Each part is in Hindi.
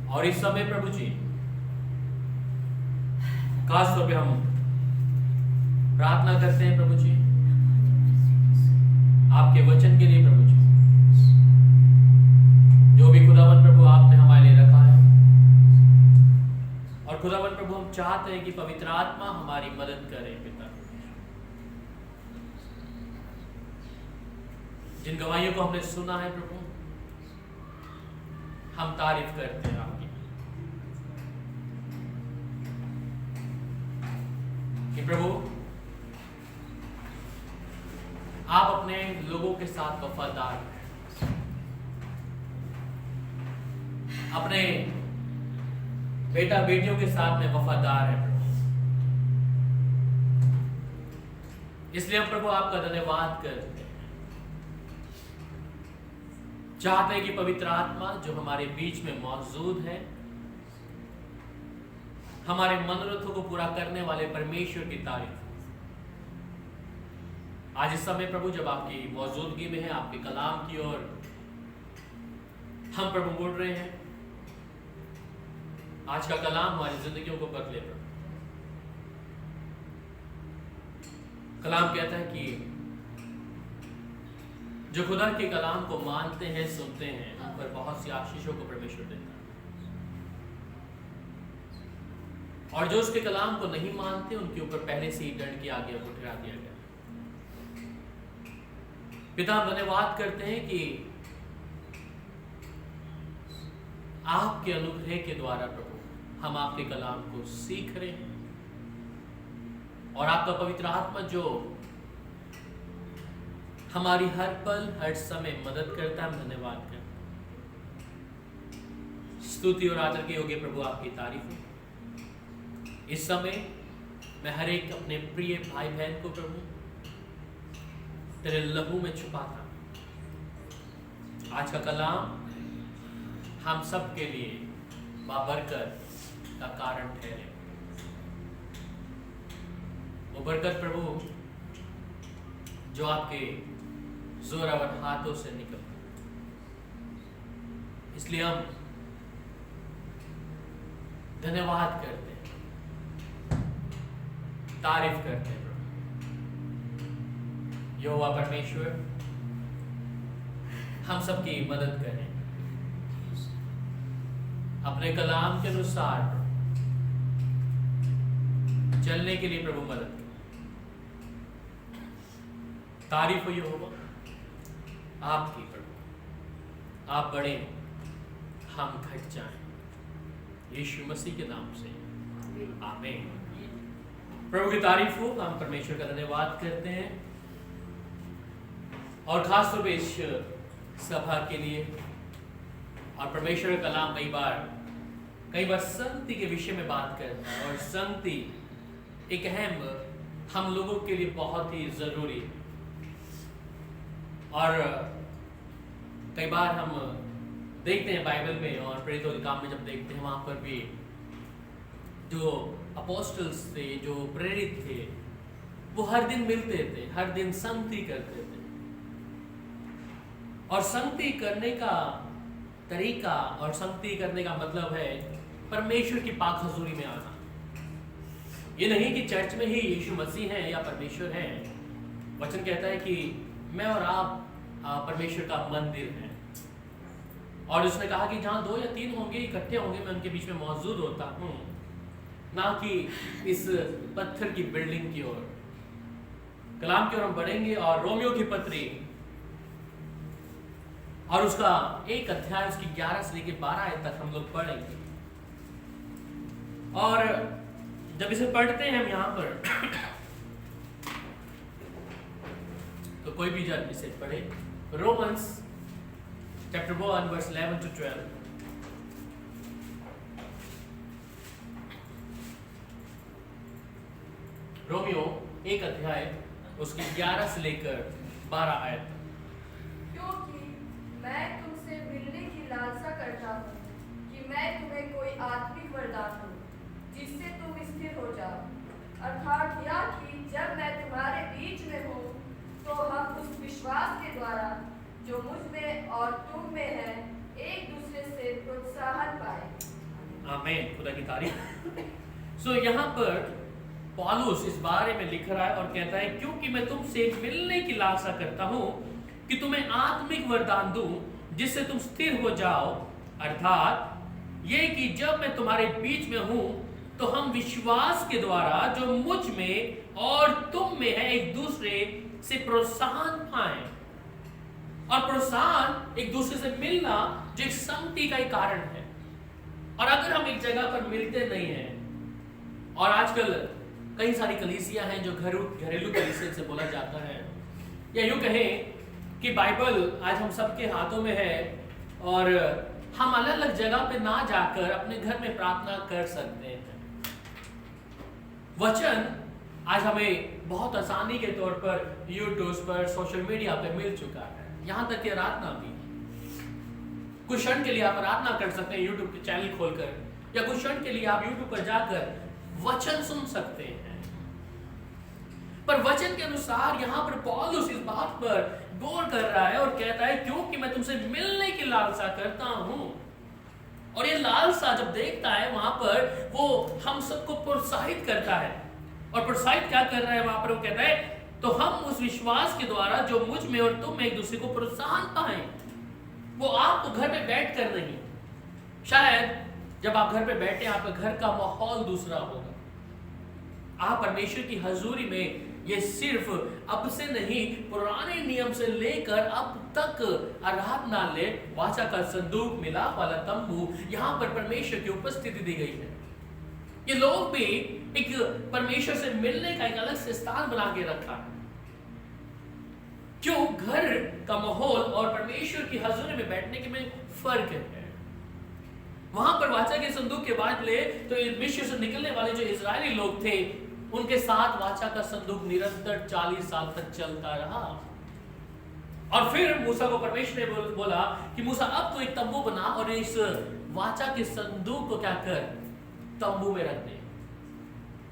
और इस समय प्रभु जी खास तौर पे हम प्रार्थना करते हैं प्रभु जी आपके वचन के लिए प्रभु जी, जो भी खुदावन प्रभु आपने हमारे लिए रखा है। और खुदावन प्रभु हम चाहते हैं कि पवित्र आत्मा हमारी मदद करे पिता। जिन गवाहियों को हमने सुना है प्रभु, हम तारीफ करते हैं आपकी कि प्रभु आप अपने लोगों के साथ वफादार हैं, अपने बेटा बेटियों के साथ में वफादार है प्रभु। इसलिए हम प्रभु आपका धन्यवाद करते हैं। चाहते हैं कि पवित्र आत्मा जो हमारे बीच में मौजूद है, हमारे मनोरथों को पूरा करने वाले परमेश्वर की तारीफ। आज इस समय प्रभु जब आपकी मौजूदगी में है, आपके कलाम की ओर हम प्रभु मुड़ रहे हैं, आज का कलाम हमारी जिंदगियों को बदले प्रभु। कलाम कहता है कि जो खुदा के कलाम को मानते हैं, सुनते हैं, उन पर बहुत सी आशीषों को परमेश्वर देता है। और जो उसके कलाम को नहीं मानते, उनके ऊपर पहले से ही दंड की आज्ञा को ठहरा दिया गया। पिता हम धन्यवाद करते हैं कि आपके अनुग्रह के द्वारा प्रभु हम आपके कलाम को सीख रहे हैं, और आपका पवित्र आत्मा जो हमारी हर पल हर समय मदद करता है, हम धन्यवाद करते हैं। स्तुति और आदर के योग्य प्रभु आपकी तारीफ हो। इस समय मैं हर एक अपने प्रिय भाई बहन को प्रभु तेरे लहू में छुपाता। आज का कलाम हम सब के लिए बाबरकत का कारण ठहरे। वो बरकत प्रभु जो आपके जोरावर हाथों से निकल, इसलिए हम धन्यवाद करते हैं, तारीफ करते हैं प्रभु। यहोवा परमेश्वर हम सबकी मदद करें, अपने कलाम के अनुसार चलने के लिए प्रभु मदद करें। तारीफ हो यहोवा आपकी प्रभु, आप बड़े हम घट जाएं। यीशु मसीह के नाम से आमीन। प्रभु की तारीफ हो। हम परमेश्वर का धन्यवाद करते हैं, और खास तौर पे इस सभा के लिए। और परमेश्वर का कलाम कई बार संगति के विषय में बात करता है, और संगति एक अहम हम लोगों के लिए बहुत ही जरूरी है। और कई बार हम देखते हैं बाइबल में और प्रेरितों के काम में जब देखते हैं, वहां पर भी जो अपोस्टल्स थे, जो प्रेरित थे, वो हर दिन मिलते थे, हर दिन संगति करते थे। और संगति करने का तरीका और संगति करने का मतलब है परमेश्वर की पाक हजूरी में आना। ये नहीं कि चर्च में ही यीशु मसीह है या परमेश्वर है। वचन कहता है कि मैं और आप परमेश्वर का मंदिर है, और उसने कहा कि जहां 2 या 3 होंगे, इकट्ठे होंगे, मैं उनके बीच में मौजूद होता हूं, ना कि इस पत्थर की बिल्डिंग की ओर। कलाम की ओर हम बढ़ेंगे और रोमियो की पत्री और उसका 1 अध्याय, उसकी 11 से लेकर 12 आयत तक हम लोग पढ़ेंगे। और जब इसे पढ़ते हैं हम यहाँ पर तो कोई भी जन इसे पढ़े। Romans chapter 1 verse 11 to 12। रोमियो 1 अध्याय उसकी 11 से लेकर 12 आयत। क्योंकि मैं तुमसे मिलने की लालसा करता हूँ कि मैं तुम्हें कोई आत्मिक वरदान दूं, जिससे तुम स्थिर हो जाओ, अर्थात यह कि जब मैं तुम्हारे बीच में हूँ, तो हम उस विश्वास के द्वारा जो मुझ में और तुम में है, एक दूसरे से प्रोत्साहन पाए। आमीन, खुदा की तारीफ। सो यहाँ पर पौलुस इस बारे में लिख रहा है और कहता है क्योंकि मैं तुमसे मिलने की लालसा करता हूं कि तुम्हें आत्मिक वरदान दूं जिससे तुम स्थिर हो जाओ, अर्थात ये कि जब मैं तुम्हारे बीच में हूं तो हम विश्वास के द्वारा जो मुझ में और तुम में है एक दूसरे से प्रोत्साहन पाएं। और प्रोत्साहन एक दूसरे से मिलना जो एक संगति का एक कारण है। और अगर हम एक जगह पर मिलते नहीं हैं, और आजकल कई सारी कलीसियां हैं जो घरेलू कलीसिया से बोला जाता है, या यूं कहें कि बाइबल आज हम सबके हाथों में है और हम अलग अलग जगह पे ना जाकर अपने घर में प्रार्थना कर सकते हैं। वचन आज हमें बहुत आसानी के तौर पर यूट्यूब पर, सोशल मीडिया पे मिल चुका है, यहां तक कि आराधना भी। कुछ क्षण के लिए आप आराधना कर सकते हैं यूट्यूब के चैनल खोलकर, या कुछ क्षण के लिए आप यूट्यूब पर जाकर वचन सुन सकते हैं। पर वचन के अनुसार यहां पर पौलुस इस बात पर गौर कर रहा है और कहता है क्योंकि मैं तुमसे मिलने की लालसा करता हूं। और ये लालसा जब देखता है वहां पर वो हम सबको प्रोत्साहित करता है। और प्रोत्साहित क्या कर रहा है वहां पर, वो कहता है तो हम उस विश्वास के द्वारा जो मुझ में और तुम में एक दूसरे को प्रोत्साहन पाएं। वो आपको घर में बैठ कर नहीं, शायद जब आप घर पे बैठे आपका घर का माहौल दूसरा होगा। आप परमेश्वर की हजूरी में ये सिर्फ अब से नहीं, पुराने नियम से लेकर अब तक आराधनालय, वाचा का संदूक, मिलाप वाला तंबू, यहां पर परमेश्वर की उपस्थिति दी गई है। ये लोग भी एक परमेश्वर से मिलने का एक अलग से स्थान बना के रखा है। क्यों? घर का माहौल और परमेश्वर की हजूरी में बैठने के में फर्क है। वहां पर वाचा के संदूक के बाद ले तो मिस्र से निकलने वाले जो इजरायली लोग थे, उनके साथ वाचा का संदूक निरंतर 40 साल तक चलता रहा। और फिर मूसा को परमेश्वर ने बोला कि मूसा अब तो एक तंबू बना और इस वाचा के संदूक को क्या कर, तंबू में रख दे।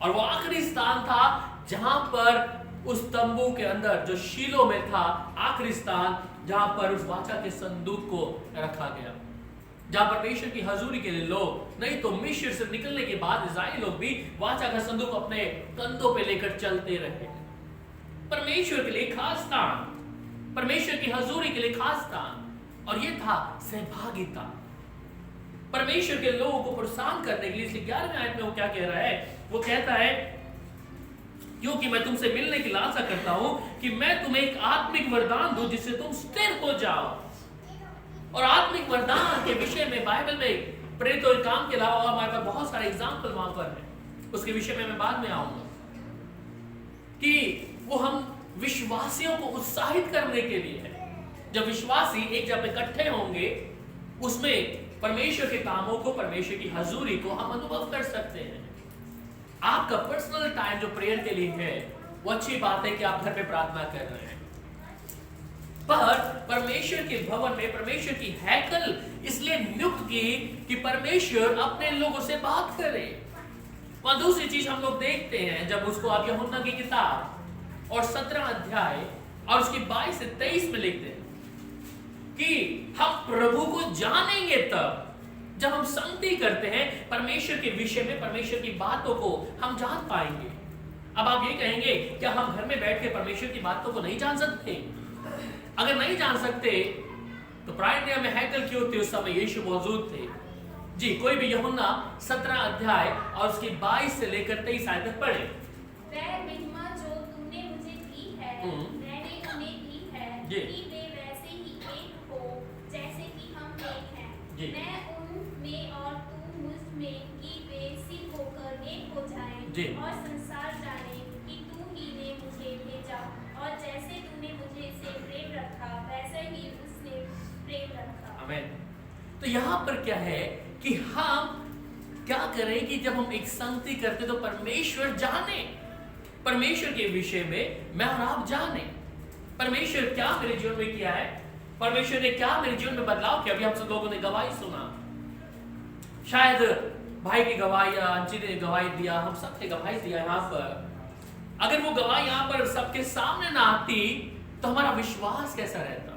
और वो आखिरी स्थान था जहां पर उस तंबू के अंदर जो शीलो में था, आखिरी स्थान जहां पर उस वाचा के संदूक को रखा गया, जहां परमेश्वर की हजूरी के लिए लोग, नहीं तो मिस्र से निकलने के बाद इजराइली लोग भी वाचा का संदूक अपने कंधों पे लेकर चलते रहे। परमेश्वर के लिए खास स्थान, परमेश्वर की हजूरी के लिए खास स्थान, और ये था सहभागिता। परमेश्वर के लोगों को प्रोत्साहन करने के लिए 11वें आयत में वो क्या कह रहा है, वो कहता है क्योंकि मैं तुमसे मिलने की लालसा करता हूं कि मैं तुम्हें एक आत्मिक वरदान दूं जिससे तुम स्थिर हो जाओ। और आत्मिक वरदान के विषय में बाइबल में प्रेरित और काम के अलावा हमारे पास बहुत सारे एग्जाम्पल वहां पर है, उसके विषय में मैं बाद में आऊंगा, कि वो हम विश्वासियों को उत्साहित करने के लिए है। जब विश्वासी एक जगह इकट्ठे होंगे, उसमें परमेश्वर के कामों को, परमेश्वर की हजूरी को हम अनुभव कर सकते हैं। आपका पर्सनल टाइम जो प्रेयर के लिए है, वो अच्छी बात है कि आप घर पे प्रार्थना कर रहे हैं, पर परमेश्वर के भवन में परमेश्वर की हैकल इसलिए नियुक्त की कि परमेश्वर अपने लोगों से बात करे। वहां दूसरी चीज हम लोग देखते हैं, जब उसको आप यूहन्ना की किताब और 17 अध्याय और उसकी 22 से 23 में लिखते हैं कि हम प्रभु को जानेंगे तब जब हम संगति करते हैं परमेश्वर के विषय में, परमेश्वर की बातों को हम जान पाएंगे। अब आप ये कहेंगे क्या हम घर में बैठ के परमेश्वर की बातों को नहीं जान सकते? अगर नहीं जान सकते तो पुराने नियम में हैकल क्यों थे? उस समय यीशु मौजूद थे। जी, कोई भी यूहन्ना 17 अध्याय और उसकी 22 से लेकर 23 आयत तक पढ़े। वह महिमा जो तुमने मुझे दी है, मैंने उन्हें दी है कि वे वैसे ही एक हो जैसे कि हम एक हैं। मैं उनमें और तू मुझ में, कि वे सिर होकर एक हो जाएं और संसार जाने कि तू ही ने मुझे भेजा, और जैसे तूने मुझे से प्रेम रखा वैसे ही उसने प्रेम रखा। आमीन। तो यहाँ पर क्या है कि हम क्या करें कि जब हम एक संगति करते तो परमेश्वर जाने, परमेश्वर के विषय में मैं और आप जाने, परमेश्वर क्या मेरे जीवन में किया है, परमेश्वर ने क्या मेरे जीवन में बदलाव किया। अभी हम सब लोगों ने गवाही सुना, शायद भाई की गवाही, अंजी ने गवाही दिया, हम सब ने गवाही दिया। यहाँ पर अगर वो गवाही यहाँ पर सबके सामने ना आती तो हमारा विश्वास कैसा रहता?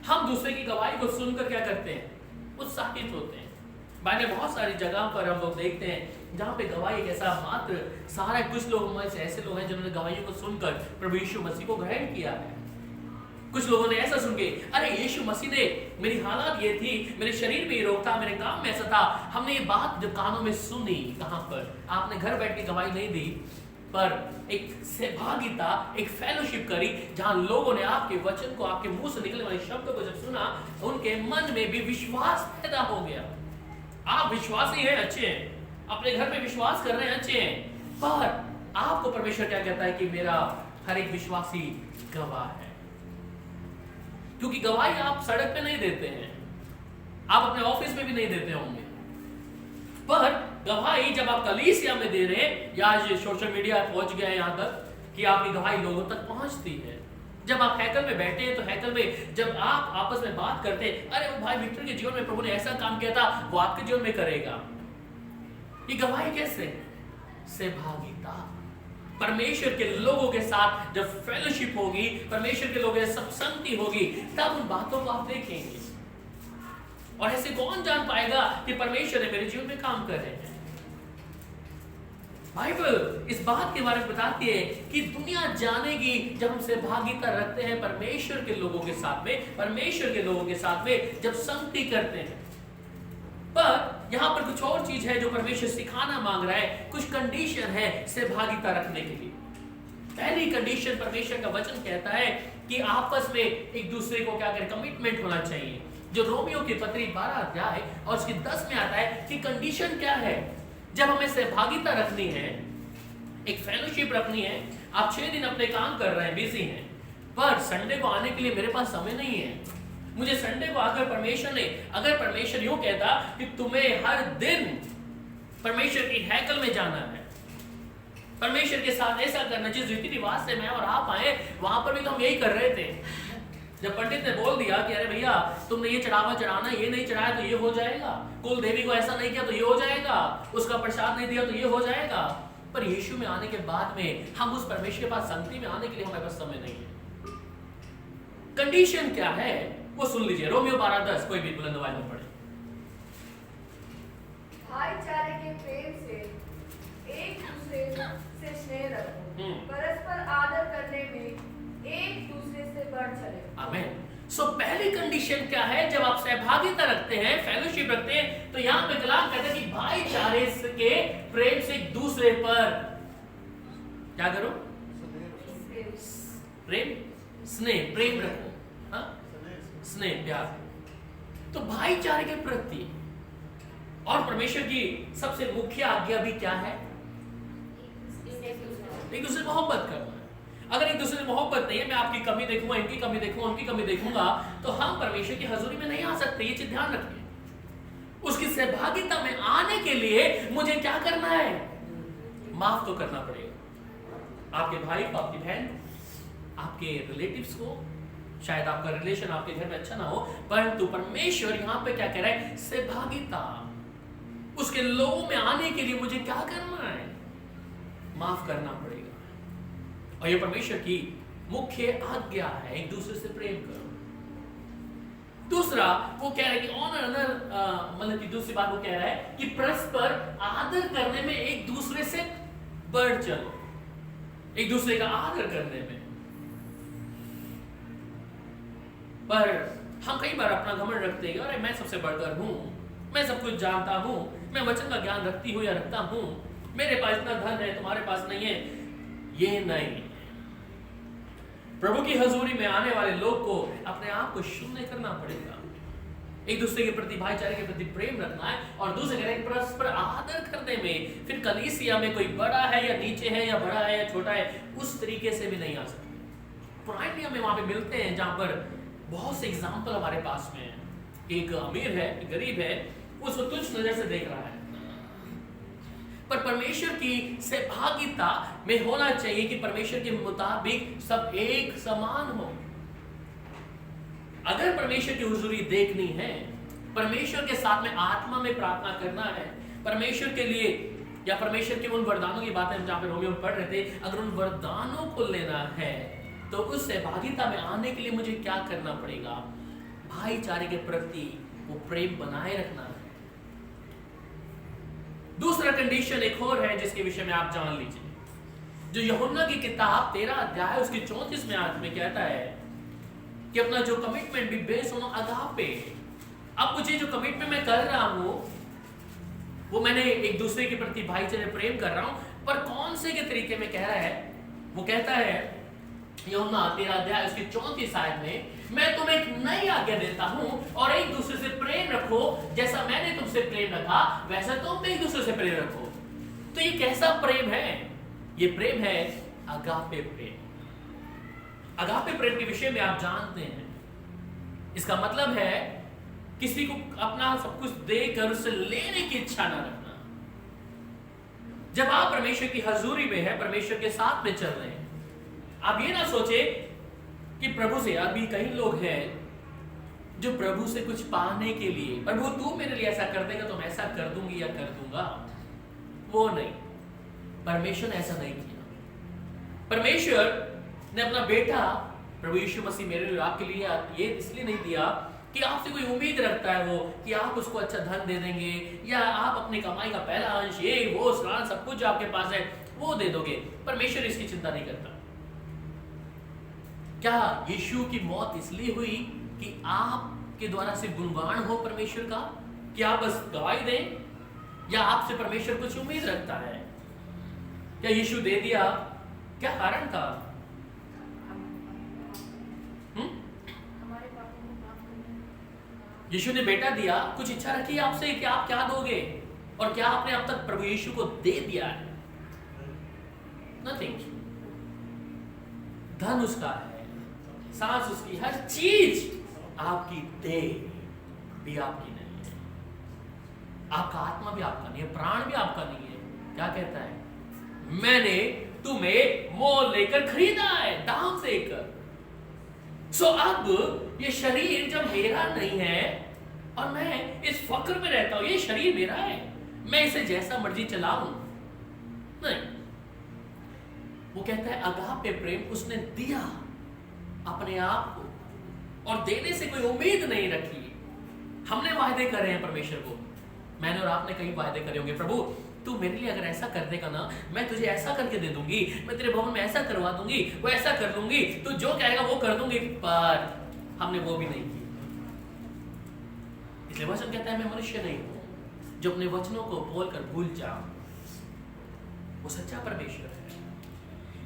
हम दूसरे की गवाही को सुनकर क्या करते हैं? उत्साहित होते हैं। बाइबल में बहुत सारी जगह पर हम लोग देखते हैं जहाँ पे गवाही एक ऐसा मात्र सारा, कुछ लोग में से ऐसे लोग हैं जिन्होंने गवाहियों को सुनकर प्रभु यीशु मसीह को ग्रहण किया है। कुछ लोगों ने ऐसा सुन के, अरे यीशु मसीह ने, मेरी हालत ये थी, मेरे शरीर में ये रोग था, मेरे काम में ऐसा था, हमने ये बात जब कानों में सुनी, कहाँ पर आपने घर बैठ के गवाही नहीं दी, पर एक सहभागिता, एक फेलोशिप करी, जहां लोगों ने आपके वचन को, आपके मुंह से निकलने वाले शब्द को जब सुना, उनके मन में भी विश्वास पैदा हो गया। आप विश्वासी हैं, अच्छे हैं, अपने घर में विश्वास कर रहे हैं, अच्छे हैं, पर आपको परमेश्वर क्या कहता है कि मेरा हर एक विश्वासी गवाह है। क्योंकि गवाही आप सड़क पे नहीं देते हैं, आप अपने ऑफिस में भी नहीं देते होंगे, पर गवाही जब आप कलीसिया में दे रहे हैं, या आज सोशल मीडिया पहुंच गया है यहां तक कि आपकी गवाही लोगों तक पहुंचती है। जब आप हैकल में बैठे हैं तो हैकल में जब आप आपस में बात करते हैं, अरे वो भाई विक्टर के जीवन में प्रभु ने ऐसा काम किया था, वो आपके जीवन में करेगा। ये गवाही कैसे? सहभागिता, परमेश्वर के लोगों के साथ जब फेलोशिप होगी, परमेश्वर के लोगों के साथ संगति होगी, तब उन बातों को आप देखेंगे। और ऐसे कौन जान पाएगा कि परमेश्वर ने मेरे जीवन में काम कर रहे हैं? बाइबल इस बात के बारे में बताती है कि दुनिया जानेगी जब हम सहभागिता रखते हैं परमेश्वर के लोगों के साथ में, परमेश्वर के लोगों के साथ में जब संगति करते हैं। पर यहां पर कुछ और चीज है जो परमेश्वर सिखाना मांग रहा है, कुछ कंडीशन है सहभागिता रखने के लिए। पहली कंडीशन, परमेश्वर का वचन कहता है कि आपस में एक दूसरे को क्या करें, कमिटमेंट होना चाहिए। जो रोमियो की पत्री 12 अध्याय और उसकी 10 में आता है कि कंडीशन क्या है जब हमें सहभागिता रखनी है, एक फेलोशिप रखनी है। आप 6 दिन अपने काम कर रहे हैं, बिजी हैं, पर संडे को आने के लिए मेरे पास समय नहीं है। मुझे संडे को आकर परमेश्वर ने, अगर परमेश्वर यूं कहता कि तुम्हें हर दिन परमेश्वर की हैकल में जाना है, परमेश्वर के साथ ऐसा करना, जिस रीति रिवाज से मैं और आप आए वहां पर भी तो हम यही कर रहे थे। जब पंडित ने बोल दिया कि अरे भैया तुमने ये चढ़ावा चढ़ाना, ये नहीं चढ़ाया तो ये हो जाएगा, कुल देवी को ऐसा नहीं किया तो ये हो जाएगा, उसका प्रसाद नहीं दिया तो ये हो जाएगा, पर यीशु में आने के बाद में हम उस परमेश्वर के पास संगति में आने के लिए हमारे पास समय नहीं है। कंडीशन क्या है वो सुन लीजिए, रोमियो 12:10, कोई भी बुलंद आवाज में पढ़े। भाईचारे के प्रेम से एक दूसरे से स्नेह रखो, परस्पर आदर करने में एक दूसरे से बढ़ चले। आमीन। सो पहली कंडीशन क्या है, जब आप सहभागिता रखते हैं, फेलोशिप रखते हैं, तो यहां पे कलाम कहता है कि भाईचारे के प्रेम से एक दूसरे पर क्या करो, प्रेम, स्नेह, प्रेम रखो, हाँ? स्नेह, प्यार। तो भाईचारे के प्रति, और परमेश्वर की सबसे मुख्य आज्ञा भी क्या है, एक दूसरे मोहब्बत करना है। अगर एक दूसरे से मोहब्बत नहीं है, मैं आपकी कमी देखूंगा, इनकी कमी देखूंगा, उनकी कमी देखूंगा, तो हम परमेश्वर की हजूरी में नहीं आ सकते। ये चीज ध्यान रखिए। उसकी सहभागिता में आने के लिए मुझे क्या करना है, माफ तो करना पड़ेगा। आपके भाई को, आपकी बहन, आपके रिलेटिव्स को, शायद आपका रिलेशन आपके घर में अच्छा ना हो, परंतु परमेश्वर यहां पे क्या कह रहा है, सहभागिता, उसके लोगों में आने के लिए मुझे क्या करना है, माफ करना पड़ेगा। और ये परमेश्वर की मुख्य आज्ञा है, एक दूसरे से प्रेम करो। दूसरा वो कह रहा है कि ऑनर अनर, मतलब की दूसरी बात वो कह रहा है कि परस्पर आदर करने में एक दूसरे से बढ़ चलो, एक दूसरे का आदर करने में। पर हम कई बार अपना घमंड रखते हैं, अरे मैं सबसे बढ़कर हूं, मैं सब कुछ जानता हूं, मैं वचन का ज्ञान रखती हूं या रखता हूं, मेरे पास इतना धन है तुम्हारे पास नहीं है। ये नहीं, प्रभु की हजूरी में आने वाले लोग को अपने आप को शून्य करना पड़ेगा, एक दूसरे के प्रति, भाईचारे के प्रति प्रेम रखना है, और दूसरे के परस्पर आदर करने में। फिर कलीसिया में कोई बड़ा है या नीचे है, या बड़ा है या छोटा है, उस तरीके से भी नहीं आ सकते। पुराने नियम में वहां पे मिलते हैं जहां पर बहुत से एग्जाम्पल हमारे पास में है। एक अमीर है, एक गरीब है, उसको तुच्छ नजर से देख रहा है, पर परमेश्वर की सहभागिता में होना चाहिए कि परमेश्वर के मुताबिक सब एक समान हो। अगर परमेश्वर की हुजूरी देखनी है, परमेश्वर के साथ में आत्मा में प्रार्थना करना है, परमेश्वर के लिए, या परमेश्वर के उन वरदानों की बातें हम जहां पे रोमियो में पढ़ रहे थे, अगर उन वरदानों को लेना है तो उस सहभागिता में आने के लिए मुझे क्या करना पड़ेगा, भाईचारे के प्रति वो प्रेम बनाए रखना है। दूसरा कंडीशन एक और है जिसके विषय में आप जान लीजिए, जो यूहन्ना की किताब 13 अध्याय उसके 34वें आयत में कहता है कि अपना जो कमिटमेंट भी बेस्ड ऑन अगापे। अब मुझे जो कमिटमेंट मैं कर रहा हूं वो मैंने एक दूसरे के प्रति भाईचारे प्रेम कर रहा हूं, पर कौन से के तरीके में कह रहा है? वो कहता है यूहन्ना 13 अध्याय उसकी 34 आयत में, मैं तुम्हें एक नई आज्ञा देता हूं और एक दूसरे से प्रेम रखो, जैसा मैंने तुमसे प्रेम रखा वैसा तुम भी एक दूसरे से प्रेम रखो। तो ये कैसा प्रेम है? ये प्रेम है अगापे प्रेम। अगापे प्रेम के विषय में आप जानते हैं, इसका मतलब है किसी को अपना सब कुछ देकर उससे लेने की इच्छा ना रखना। जब आप परमेश्वर की हजूरी में है, परमेश्वर के साथ में चल रहे हैं, आप ये ना सोचे कि प्रभु से, अभी कई लोग हैं जो प्रभु से कुछ पाने के लिए, प्रभु तू मेरे लिए ऐसा कर देगा तो मैं ऐसा कर दूंगी या कर दूंगा। वो नहीं, परमेश्वर ने ऐसा नहीं किया। परमेश्वर ने अपना बेटा प्रभु यीशु मसीह मेरे लिए आपके लिए ये इसलिए नहीं दिया कि आपसे कोई उम्मीद रखता है वो कि आप उसको अच्छा धन दे देंगे या आप अपनी कमाई का पहला अंश ये वो स्नान सब कुछ जो आपके पास है वो दे दोगे। परमेश्वर इसकी चिंता नहीं करता। क्या यीशु की मौत इसलिए हुई कि आपके द्वारा सिर्फ गुणगान हो परमेश्वर का, कि आप बस गवाही दें, या आपसे परमेश्वर कुछ उम्मीद रखता है? क्या यीशु दे दिया? क्या कारण था? यीशु ने बेटा दिया, कुछ इच्छा रखी आपसे कि आप क्या दोगे, और क्या आपने अब तक प्रभु यीशु को दे दिया है? नथिंग। धन उसका है, सांस उसकी, हर चीज आपकी, देह भी आपकी नहीं है, आपका आत्मा भी आपका नहीं है, प्राण भी आपका नहीं है। क्या कहता है? मैंने तुम्हें मोल लेकर खरीदा है, दाम देकर। सो अब ये शरीर जब मेरा नहीं है और मैं इस फक्र में रहता हूं, ये शरीर मेरा है, मैं इसे जैसा मर्जी चलाऊं नहीं। वो कहता है अगापे प्रेम, उसने दिया अपने आप को और देने से कोई उम्मीद नहीं रखी। हमने वायदे करे हैं परमेश्वर को, मैंने और आपने कई वायदे करे होंगे, प्रभु तू मेरे लिए अगर ऐसा कर देगा ना, मैं तुझे ऐसा करके दे दूंगी, मैं तेरे भवन में ऐसा करवा दूंगी, वो ऐसा कर दूंगी, तू जो कहेगा वो कर दूंगी। पर हमने वो भी नहीं की। इसलिए वचन कहता है मैं मनुष्य नहीं हूं जो अपने वचनों को बोलकर भूल जाऊं। वो सच्चा परमेश्वर है।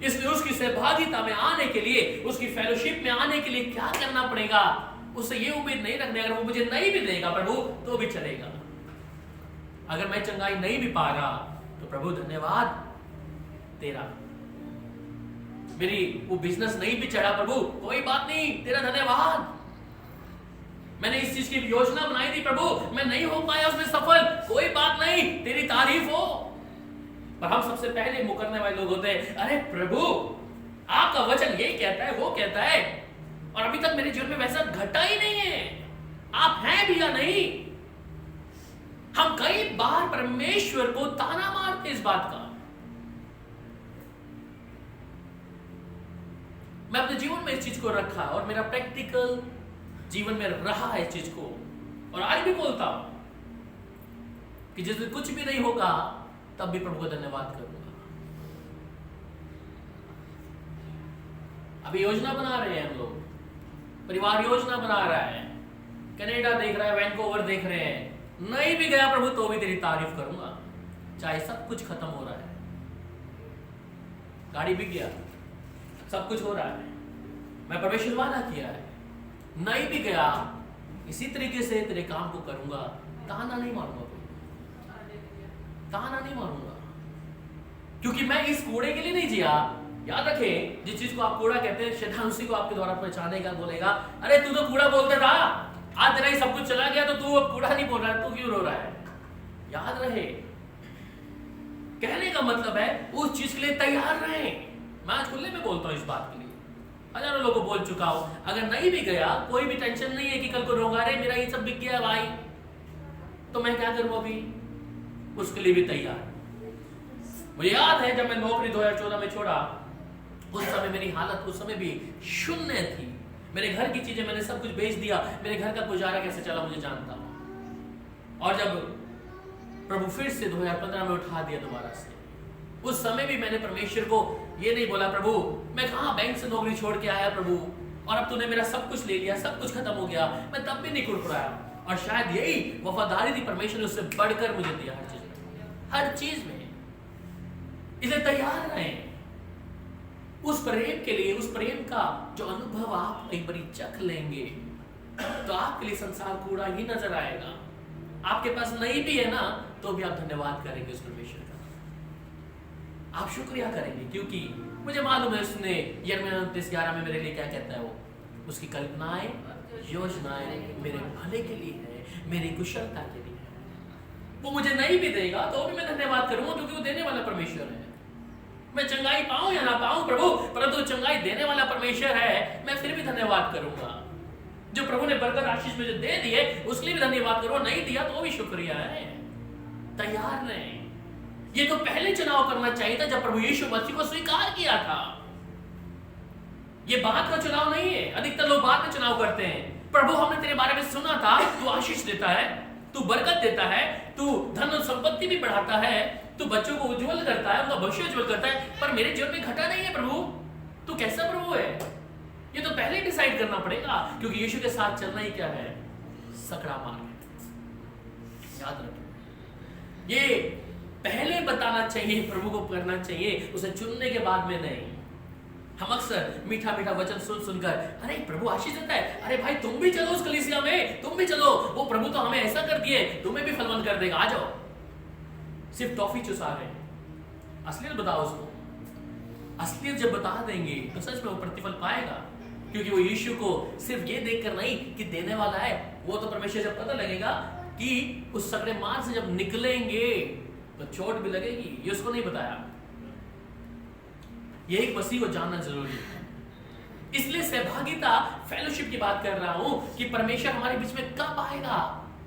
इसलिए उसकी सहभागिता में आने के लिए, उसकी फेलोशिप में आने के लिए क्या करना पड़ेगा? उससे ये उम्मीद नहीं रखने अगर वो मुझे नहीं भी देगा प्रभु तो भी चलेगा। अगर मैं चंगाई नहीं भी पा रहा तो प्रभु धन्यवाद तेरा। मेरी वो बिजनेस नहीं भी चढ़ा प्रभु कोई बात नहीं, तेरा धन्यवाद। मैंने इस चीज की योजना बनाई थी प्रभु, मैं नहीं हो पाया उसमें सफल, कोई बात नहीं, तेरी तारीफ हो। पर हम सबसे पहले मुकरने वाले लोग होते हैं, अरे प्रभु आपका वचन ये कहता है वो कहता है, और अभी तक मेरे जीवन में वैसा घटा ही नहीं है, आप हैं भी या नहीं। हम कई बार परमेश्वर को ताना मारते इस बात का। मैं अपने जीवन में इस चीज को रखा और मेरा प्रैक्टिकल जीवन में रहा है इस चीज को, और आज भी बोलता हूं कि जिस दिन कुछ भी नहीं होगा तब भी प्रभु को धन्यवाद करूंगा। अभी योजना बना रहे हैं हम लोग, परिवार योजना बना रहा है, कनाडा देख रहा है, वैंकूवर देख रहे हैं। नहीं भी गया प्रभु तो भी तेरी तारीफ करूंगा, चाहे सब कुछ खत्म हो रहा है, गाड़ी भी गया, सब कुछ हो रहा है, मैं परमेश्वर वादा किया है, नहीं भी गया इसी तरीके से तेरे काम को करूंगा, ताना नहीं मारूंगा, ताना नहीं मारूंगा, क्योंकि मैं इस कूड़े के लिए नहीं जिया। याद रखें, जिस चीज को आप कूड़ा कहते हैं शैतान उसी को आपके द्वारा पहचानेगा, बोलेगा अरे तू तो कूड़ा बोलता था, आज तेरा ही सब कुछ चला गया तो तू अब कूड़ा नहीं बोल रहा है, तू क्यों रो रहा है? याद रहे, कहने का मतलब है उस चीज के लिए तैयार रहे। मैं आज खुले में बोलता हूं इस बात के लिए, हजारों लोगों को बोल चुका हूं। अगर नहीं भी गया कोई भी टेंशन नहीं है कि कल को रोगा, अरे मेरा ये सब बिक गया भाई, तो मैं क्या करूं? अभी उसके लिए भी तैयार। मुझे याद है जब मैं नौकरी 2014 में छोड़ा, उस समय मेरी हालत उस समय भी शून्य थी। मेरे घर की चीजें मैंने सब कुछ बेच दिया, मेरे घर का गुजारा कैसे चला मुझे जानता हूं। और जब प्रभु फिर से 2015 में उठा दिया दोबारा से। उस समय भी मैंने परमेश्वर को ये नहीं बोला, प्रभु मैं कहाँ बैंक से नौकरी छोड़ के आया प्रभु, और अब तूने मेरा सब कुछ ले लिया, सब कुछ खत्म हो गया, मैं तब भी नहीं कुड़कुड़ाया। और शायद यही वफादारी थी, परमेश्वर ने उससे बढ़कर मुझे दिया हर चीज में, हर चीज में। इसलिए तैयार रहें उस प्रेम के लिए, उस प्रेम का जो अनुभव आप एक बारी चख लेंगे तो आपके लिए संसार कूड़ा ही नजर आएगा। आपके पास नहीं भी है ना तो भी आप धन्यवाद करेंगे उस परमेश्वर का, आप शुक्रिया करेंगे, क्योंकि मुझे मालूम है उसने यिर्मयाह 29:11 में मेरे लिए क्या कहता है, वो उसकी कल्पनाएं योजनाएं मेरे भले के लिए है, मेरी कुशलता के लिए है। वो मुझे नहीं भी देगा तो भी मैं धन्यवाद करूंगा, क्योंकि वो देने वाला परमेश्वर है। मैं चंगाई पाऊं या ना पाऊं प्रभु, परंतु चंगाई देने वाला परमेश्वर है, मैं फिर भी धन्यवाद करूंगा। जो प्रभु ने बरकत आशीष मुझे दे दिए उसके लिए भी धन्यवाद करूंगा, नहीं दिया तो भी शुक्रिया है। तैयार रहें। ये तो पहले चुनाव करना चाहिए था जब प्रभु यीशु मसीह को स्वीकार किया था। ये बाद का चुनाव नहीं है। अधिकतर लोग बाद में चुनाव करते हैं। प्रभु हमने तेरे बारे में सुना था, तू आशीष देता है, तू बरकत देता है, तू धन और संपत्ति भी बढ़ाता है, तू बच्चों को उज्जवल करता है, उनका भविष्य उज्जवल करता है, पर मेरे जीवन में घटा नहीं है प्रभु। तू कैसा प्रभु है? ये तो पहले डिसाइड करना पड़ेगा, क्योंकि यीशु के साथ चलना ही क्या है? सकरा मार्ग है। याद रखो, ये पहले बताना चाहिए, प्रभु को करना चाहिए, उसे चुनने के बाद में नहीं। हम अक्सर मीठा मीठा वचन सुन सुनकर, अरे प्रभु आशीष देता है, अरे भाई तुम भी चलो उस कलीसिया में, तुम भी चलो, वो प्रभु तो हमें ऐसा कर दिए, तुम्हें भी फलवंत कर देगा, आ जाओ। सिर्फ टॉफी चुसा रहे हैं। असलियत बताओ उसको। असलियत जब बता देंगे तो सच में वो प्रतिफल पाएगा, क्योंकि वो यीशु को सिर्फ ये देखकर नहीं कि देने वाला है, वो तो परमेश्वर जब पता लगेगा कि उस सकरे मार्ग से जब निकलेंगे तो चोट भी लगेगी, ये उसको नहीं बताया। ये एक मसीह को जानना जरूरी है। इसलिए सहभागिता फेलोशिप की बात कर रहा हूं कि परमेश्वर हमारे बीच में कब आएगा,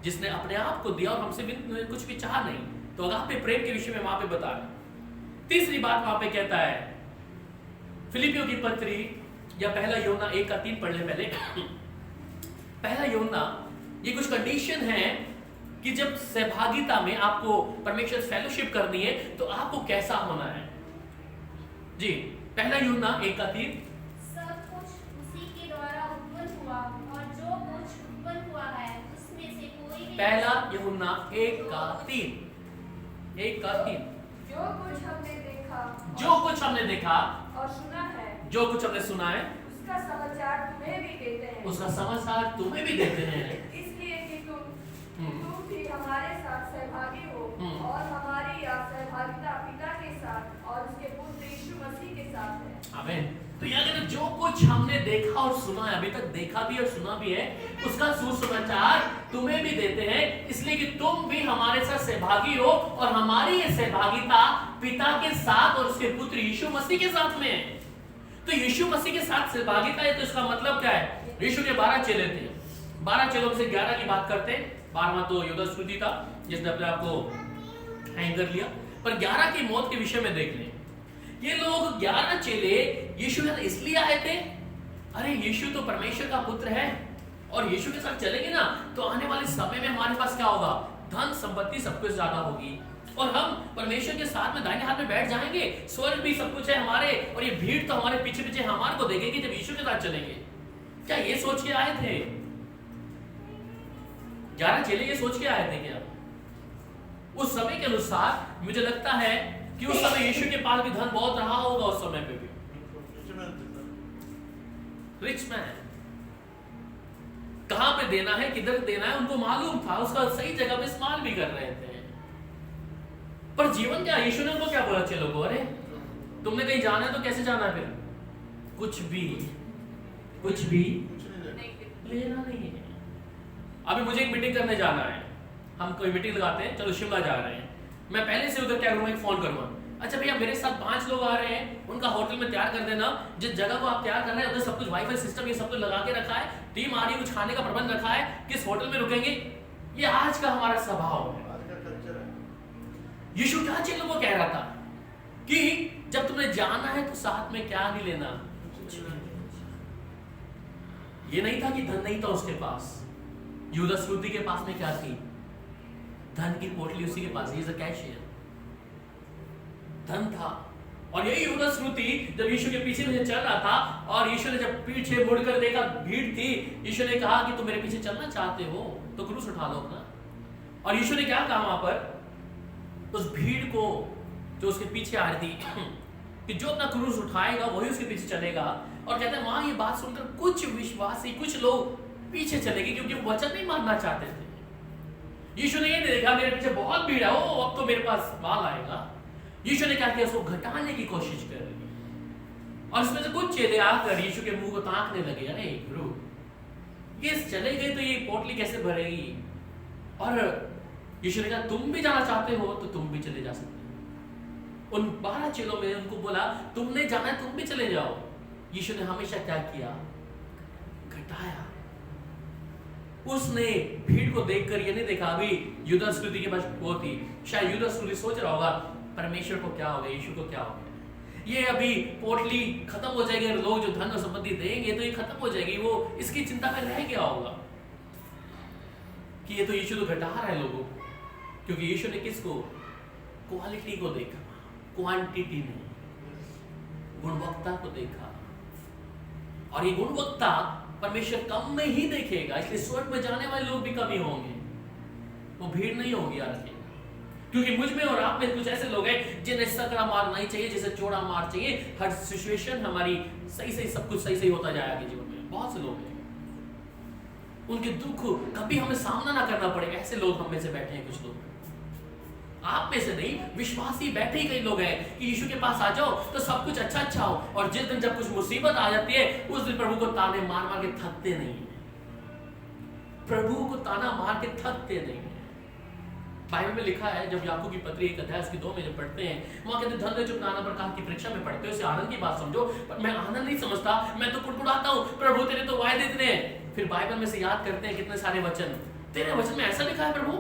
जिसने अपने आप को दिया और हमसे भी कुछ भी चाहा नहीं। तो अगापे प्रेम के विषय में वहां पे बता रहे। तीसरी बात वहां पे कहता है, फिलिपियों की पत्री या पहला यूहन्ना 1:3 पढ़ ले पहले। पहला यूहन्ना, ये कुछ कंडीशन है कि जब सहभागिता में आपको परमेश्वर फेलोशिप करनी है तो आपको कैसा होना है। जी, पहला यूहन्ना 1:3। सब कुछ उसी के द्वारा उत्पन्न हुआ और जो कुछ उत्पन्न हुआ है उसमें से कोई भी। पहला यूहन्ना 1:3। 1:3। जो कुछ हमने देखा और सुना है, जो कुछ हमने सुना है उसका समाचार तुम्हें भी देते हैं, उसका समाचार तुम्हें भी देते हैं, इसलिए कि तुम भी हमारे साथ सहभागी हो और हमारी सहभागिता पिता के साथ और उसके पुत्र यीशु मसीह के साथ है। आमीन। तो यहाँ कहते जो कुछ हमने देखा और सुना है, अभी तक देखा भी और सुना भी है, उसका सुसमाचार तुम्हें भी देते हैं, इसलिए कि तुम भी हमारे साथ सहभागी हो और हमारी ये सहभागिता पिता के साथ और उसके पुत्र यीशु मसीह के साथ में है। तो यीशु मसीह के साथ सहभागिता है, तो इसका मतलब क्या है? यीशु के 12 चेले थे, 12 चेलों में से 11 की बात करते हैं। 12वां तो यूदास्करियोती था जिसने अपने आप को हैंग कर लिया, पर 11 की मौत के विषय में देख लें। ये लोग 11 चेले यीशु के साथ इसलिए आए थे, अरे यीशु तो परमेश्वर का पुत्र है और यीशु के साथ चलेंगे ना तो आने वाले समय में हमारे पास क्या होगा? धन संपत्ति सब कुछ ज्यादा होगी और हम परमेश्वर के साथ में दाहिने हाथ में बैठ जाएंगे, स्वर्ग भी सब कुछ है हमारे, और ये भीड़ तो हमारे पीछे पीछे हमारे को देखेगी जब यीशु के साथ चलेंगे। क्या ये सोच के आए थे? 11 चेले ये सोच के आए थे क्या? उस समय के अनुसार मुझे लगता है कि उस समय यीशु के पास भी धन बहुत रहा होगा। उस समय पे भी रिच मैन, कहां पे देना है, किधर देना है, उनको मालूम था, उसका सही जगह पे इस्तेमाल भी कर रहे थे। पर जीवन क्या, यीशु ने उनको क्या बोला? चलो को, अरे तुमने कहीं जाना है तो कैसे जाना है? फिर कुछ भी लेना नहीं है। अभी मुझे एक मीटिंग करने जाना है, हम कोई मीटिंग लगाते हैं, चलो शिमला जा रहे हैं, मैं पहले से उधर क्या करूंगा? एक फोन करूंगा, अच्छा भैया मेरे साथ 5 लोग आ रहे हैं, उनका होटल में तैयार कर देना, जिस जगह को आप तैयार कर रहे हैं उधर सब कुछ वाईफाई सिस्टम ये सब कुछ लगा के रखा है, टीम आ रही है, कुछ खाने का प्रबंध रखा है, किस होटल में रुकेंगे। ये आज का हमारा स्वभाव है। यीशु क्या चीज को कह रहा था कि जब तुमने जाना है तो साथ में क्या नहीं लेना। ये नहीं था कि धन नहीं था उसके पास। यूदास्करियोती के पास में क्या थी? धन की पोटली उसी के पास, ही इज अ कैशियर। धन था, और यही यहूदा स्मृति जब यीशु के पीछे मुझे चल रहा था, और यीशु ने जब पीछे मुड़कर देखा भीड़ थी, यीशु ने कहा कि तुम मेरे पीछे चलना चाहते हो तो क्रूस उठा लो अपना। और यीशु ने क्या कहा वहां पर उस भीड़ को जो उसके पीछे आ रही थी कि जो अपना क्रूस उठाएगा वही उसके पीछे चलेगा। और कहते हैं वहां ये बात सुनकर कुछ विश्वासी, कुछ लोग पीछे चले गए क्योंकि वो वचन नहीं मानना चाहते थे। यीशु ने ये नहीं देखा मेरे पीछे बहुत भीड़ है, ओ अब तो मेरे पास माल आएगा। यीशु ने क्या किया, उसको घटाने की कोशिश कर रही, और उसमें से कुछ चेले आकर यीशु के मुंह को ताकने लगे, अरे गुरु ये चले गए तो ये पोटली कैसे भरेगी। और यीशु ने कहा तुम भी जाना चाहते हो तो तुम भी चले जा सकते हो। उन 12 चेलों में उनको बोला तुमने जाना है तुम भी चले जाओ। यीशु ने हमेशा क्या किया, घटाया। उसने भीड़ को देखकर ये नहीं देखा अभी युद्ध स्तुति के पास वो थी, शायद युद्ध स्तुति सोच रहा होगा परमेश्वर को क्या हो गया, यीशु को क्या हो गया, ये अभी पोटली खत्म हो जाएगी, लोग जो धन और संपत्ति देंगे तो ये खत्म हो जाएगी, वो इसकी चिंता में रह गया होगा कि ये तो यीशु तो घटा रहा है लोगों को। क्योंकि यीशु ने किसको, क्वालिटी को देखा, क्वांटिटी नहीं, गुणवत्ता को देखा। और ये गुणवत्ता परमेश्वर कम में ही देखेगा, इसलिए स्वर्ग में जाने वाले लोग भी कम ही होंगे, वो भीड़ नहीं होगी यार। क्योंकि मुझ में और आप में कुछ ऐसे लोग हैं जिन्हें सकड़ा मार नहीं चाहिए, जिसे चौड़ा मार चाहिए। हर सिचुएशन हमारी सही सही, सब कुछ सही सही होता जाएगा जीवन में। बहुत से लोग हैं उनके दुख कभी हमें सामना ना करना पड़े, ऐसे लोग हम में से बैठे हैं। कुछ लोग आप में से नहीं, विश्वासी बैठे ही कई लोग हैं कि यीशु के पास आ जाओ तो सब कुछ अच्छा अच्छा हो, और जिस दिन जब कुछ मुसीबत आ जाती है उस दिन प्रभु को ताने मार मार के थकते नहीं है, प्रभु को ताना मार के थकते नहीं है। बाइबल में लिखा है, जब याकूब की पत्री 1 अध्याय उसकी 2 में जब पढ़ते हैं, वहां कहते धन में चुकनाना पर कहा कि परीक्षा में पढ़ते हो इसे आनंद की बात समझो, पर मैं आनंद नहीं समझता, मैं तो कुड़कुड़ाता हूं, प्रभु तेरे तो वायदे इतने हैं। फिर बाइबल में से याद करते हैं कितने सारे वचन, तेरे वचन में ऐसा लिखा है प्रभु।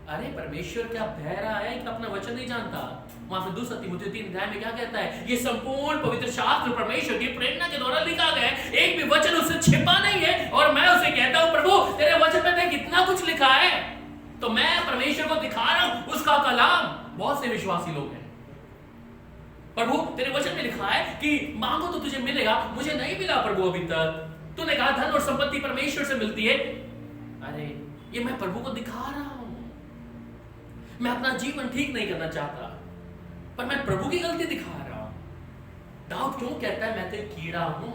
अरे परमेश्वर क्या बहरा है कि अपना वचन नहीं जानता। वहां पे 2 तीमुथियुस 3 अध्याय में क्या कहता है, ये संपूर्ण पवित्र शास्त्र परमेश्वर की प्रेरणा के द्वारा लिखा गया है, एक भी वचन उससे छिपा नहीं है। और मैं उसे कहता हूं प्रभु तेरे वचन में देख कितना कुछ लिखा है, तो मैं परमेश्वर को दिखा रहा हूं उसका कलाम। बहुत से विश्वासी लोग हैं, प्रभु तेरे वचन में लिखा है कि मांगो तो तुझे मिलेगा, मुझे नहीं मिला प्रभु अभी तक, तूने कहा धन और संपत्ति परमेश्वर से मिलती है। अरे ये मैं प्रभु को दिखा रहा हूं, मैं अपना जीवन ठीक नहीं करना चाहता पर मैं प्रभु की गलती दिखा रहा हूं। दाऊद क्यों कहता है मैं तो एक कीड़ा हूं,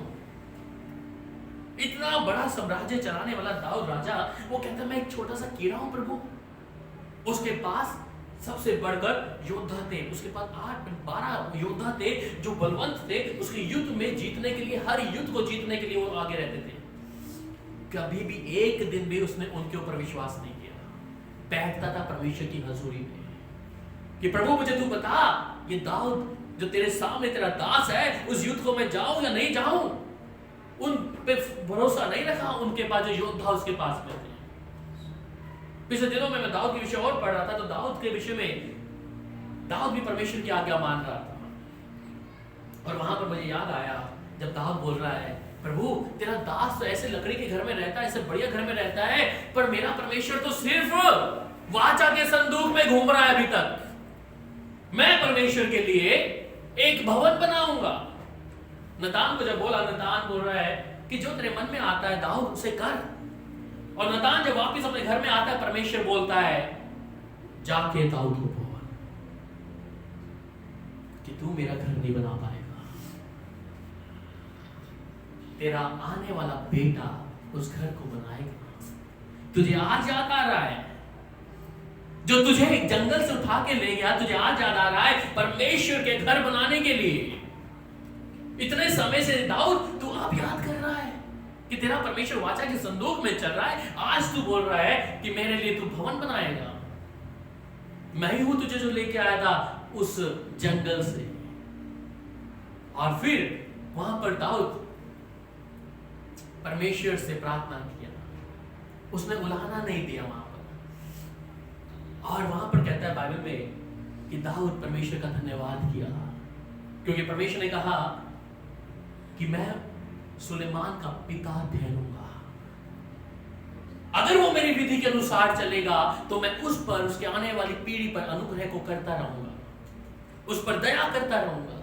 इतना बड़ा साम्राज्य चलाने वाला दाऊद राजा, वो कहता है मैं एक छोटा सा कीड़ा हूं प्रभु। उसके पास सबसे बढ़कर योद्धा थे, उसके पास 8-12 योद्धा थे जो बलवंत थे, उसके युद्ध में जीतने के लिए, हर युद्ध को जीतने के लिए वो आगे रहते थे। कभी भी एक दिन भी उसने उनके ऊपर विश्वास नहीं किया, बैठता था परमेश्वर की हजूरी में कि प्रभु मुझे तू बता, ये दाऊद जो तेरे सामने तेरा दास है, उस युद्ध को मैं जाऊं या नहीं जाऊं। उन पे भरोसा नहीं रखा, उनके पास जो योद्धा उसके पास में थे। पिछले दिनों में मैं दाऊद के विषय और पढ़ रहा था, तो दाऊद के विषय में दाऊद भी परमेश्वर की आज्ञा मान रहा था, और वहां पर मुझे याद आया जब दाऊद बोल रहा है प्रभु तेरा दास तो ऐसे लकड़ी के घर में रहता है, ऐसे बढ़िया घर में रहता है, पर मेरा परमेश्वर तो सिर्फ वाचा के संदूक में घूम रहा है अभी तक। मैं परमेश्वर के लिए एक भवन बनाऊंगा। नतान को जब बोला, नतान बोल रहा है कि जो तेरे मन में आता है दाऊद उसे कर। और नतान जब वापस अपने घर में आता है, परमेश्वर बोलता है जाके दाऊद को बोल कि तू मेरा घर नहीं बना पाएगा, तेरा आने वाला बेटा उस घर को बनाएगा। तुझे आज याद आ रहा है, जो तुझे एक जंगल से उठा के ले गया, तुझे आज याद आ रहा है परमेश्वर के घर बनाने के लिए। इतने समय से दाऊद तू अब याद कर रहा है कि तेरा परमेश्वर वाचा के संदूक में चल रहा है, आज तू बोल रहा है कि मेरे लिए तू भवन बनाएगा। मैं ही हूं तुझे जो लेके आया था उस जंगल से। और फिर वहां पर दाऊद परमेश्वर से प्रार्थना किया, उसने उलाहना नहीं दिया वहां पर। और वहां पर कहता है बाइबल में कि दाऊद परमेश्वर का धन्यवाद किया, क्योंकि परमेश्वर ने कहा कि मैं सुलेमान का पिता ठहरूंगा। अगर वो मेरी विधि के अनुसार चलेगा तो मैं उस पर, उसके आने वाली पीढ़ी पर अनुग्रह को करता रहूंगा, उस पर दया करता रहूंगा।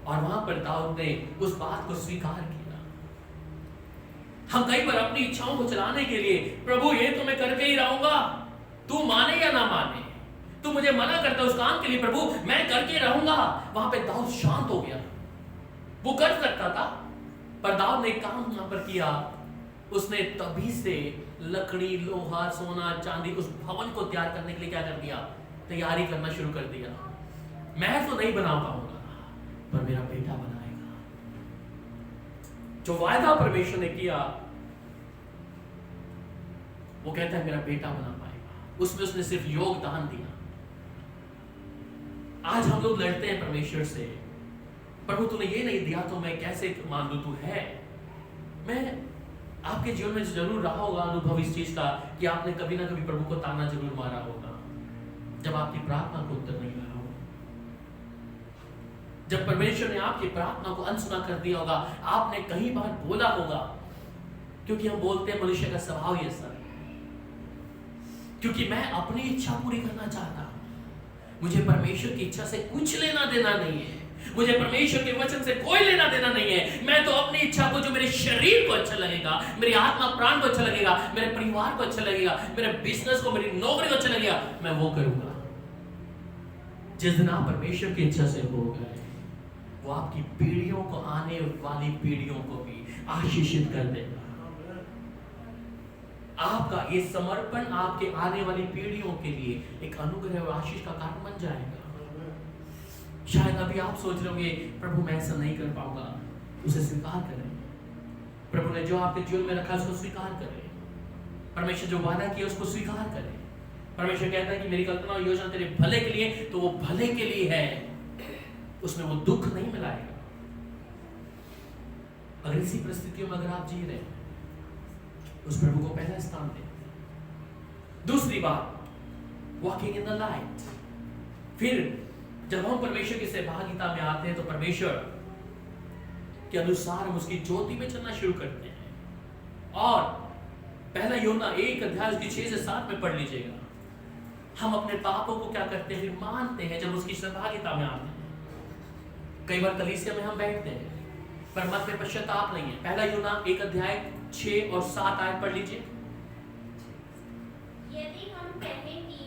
और वहां पर दाऊद ने उस बात को स्वीकार किया। हम कई बार अपनी इच्छाओं को चलाने के लिए, प्रभु ये तो मैं करके ही रहूंगा, तू माने या ना माने, तू मुझे मना करता उस काम के लिए, प्रभु मैं करके रहूंगा। वहां पे दाऊद शांत हो गया। वो कर सकता था, पर दाऊद ने काम वहां पर किया। उसने तभी से लकड़ी, लोहा, सोना, चांदी, उस भवन को तैयार करने के लिए क्या कर दिया? तैयारी करना शुरू कर दिया। मैं तो नहीं बना पाऊंगा, पर मेरा बेटा बनाएगा। जो वायदा परमेश्वर ने किया, वो कहता है मेरा बेटा बना पाएगा। उसमें उसने सिर्फ योगदान दिया। आज हम लोग लड़ते हैं परमेश्वर से, प्रभु तूने ये नहीं दिया तो मैं कैसे मान लूं तू है। मैं आपके जीवन में जरूर रहा होगा अनुभव इस चीज का कि आपने कभी ना कभी प्रभु को ताना जरूर मारा होगा, जब आपकी प्रार्थना को उत्तर नहीं मिला होगा, जब परमेश्वर ने आपकी प्रार्थना को अनसुना कर दिया होगा। आपने कई बार बोला होगा, क्योंकि हम बोलते हैं, मनुष्य का स्वभाव ही ऐसा है, क्योंकि मैं अपनी इच्छा पूरी करना चाहता हूं, मुझे परमेश्वर की इच्छा से कुछ लेना देना नहीं है, मुझे परमेश्वर के वचन से कोई लेना देना नहीं है। मैं तो अपनी इच्छा को, जो मेरे शरीर को अच्छा लगेगा, मेरी आत्मा प्राण को अच्छा लगेगा, मेरे परिवार को अच्छा लगेगा, मेरे बिजनेस को, मेरी नौकरी को अच्छा लगेगा, मैं वो करूंगा। जिस दिन आप परमेश्वर की इच्छा से हो गए, वो आपकी पीढ़ियों को, आने वाली पीढ़ियों को भी आशीषित कर देगा। आपका ये समर्पण आपके आने वाली पीढ़ियों के लिए एक अनुग्रह और आशीष का कारण बन जाएगा। शायद अभी आप सोच रहे होंगे, प्रभु मैं ऐसा नहीं कर पाऊंगा, उसे स्वीकार करें। प्रभु ने जो आपके जीवन में रखा उसको स्वीकार करें। परमेश्वर जो वादा किया उसको स्वीकार करें। परमेश्वर कहता है कि मेरी कल्पना और योजना तेरे भले के लिए, तो वो भले के लिए है, उसमें वो दुख नहीं मिलाएगा। अगर इसी परिस्थितियों में अगर आप जी रहे हैं, उस प्रभु को पहला स्थान दें। दूसरी बात, वॉकिंग इन द लाइट। फिर जब हम परमेश्वर की सहभागिता में आते हैं तो परमेश्वर के अनुसार हम उसकी ज्योति में चलना शुरू करते हैं। और पहला यूहन्ना 1 अध्याय उसकी 6 से 7 में पढ़ लीजिएगा। हम अपने पापों को क्या करते हैं? फिर मानते हैं जब उसकी सहभागिता में आते हैं। कई बार कलीसिया में हम बैठते हैं पर मन में पश्चाताप नहीं है। पहला यूहन्ना 1 अध्याय 6 और 7 आयत पढ़ लीजिए। यदि हम कहें कि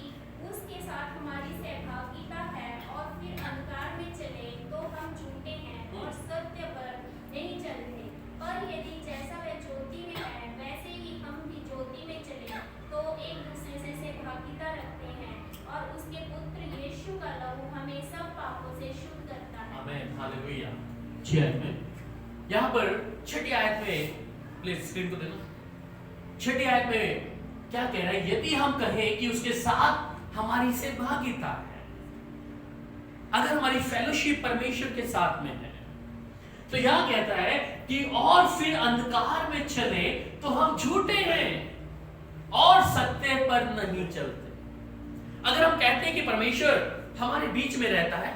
उसके साथ हमारी सहभागिता है और फिर अंधकार में चले तो हम झूठे हैं और सत्य पर नहीं चलते। पर यदि जैसा वह ज्योति में है वैसे ही हम भी ज्योति में चले तो एक दूसरे से सहभागिता रखते हैं और उसके पुत्र यीशु का लहू हमें सब पापों से शुद्ध करता है। आमीन, हालेलुया। 6 आयत में, यहाँ पर 6ठी आयत में, प्लीज स्क्रीन को देना। 6ठी आयत में क्या कह रहा है? यदि हम कहें कि उसके साथ हमारी सहभागिता है, अगर हमारी फेलोशिप परमेश्वर के साथ में है, तो यह कहता है कि और फिर अंधकार में चले तो हम झूठे हैं और सत्य पर नहीं चलते। अगर हम कहते हैं कि परमेश्वर हमारे बीच में रहता है,